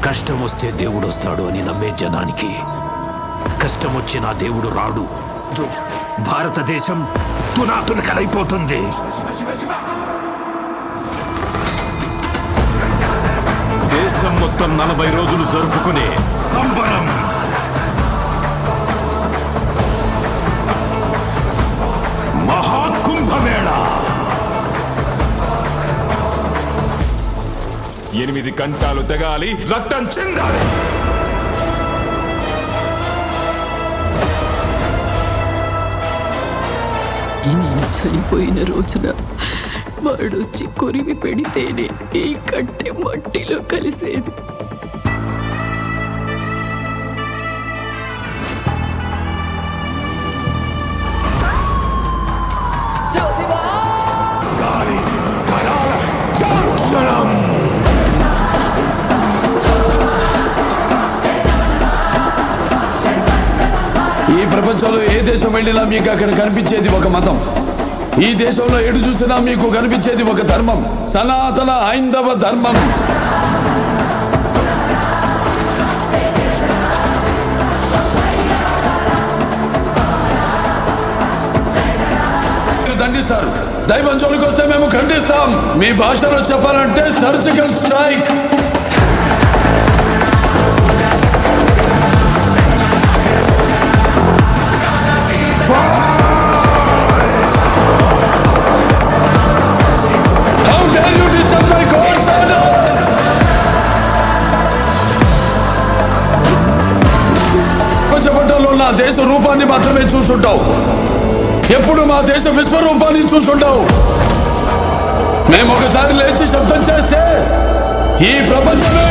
కష్టం వస్తే దేవుడు వస్తాడు అని నమ్మే జనానికి కష్టం వచ్చినా దేవుడు రాడు. భారతదేశం తునాతునకలైపోతుంది. దేశం మొత్తం 40 రోజులు జరుపుకునే సంబరం. మహాకుంభమేళ 8 గంటలు తెగాలి, రక్తం చెందాలి. నేను చనిపోయిన రోజున వాడొచ్చి కొరివి పెడితేనే ఈ కట్టె మట్టిలో కలిసేది. ఈ ప్రపంచంలో ఏ దేశం వెళ్ళినా మీకు అక్కడ కనిపించేది ఒక మతం. ఈ దేశంలో ఎటు చూసినా మీకు కనిపించేది ఒక ధర్మం, సనాతన హైందవ ధర్మం. దండిస్తారు, దైవం జోలికి వస్తే మేము ఖండిస్తాం. మీ భాషలో చెప్పాలంటే సర్జికల్ స్ట్రైక్. నా దేశ రూపాన్ని మాత్రమే చూసుంటావు, ఎప్పుడు మా దేశ విశ్వరూపాన్ని చూసుంటావు. మేము ఒకసారి లేచి శబ్దం చేస్తే ఈ ప్రపంచమే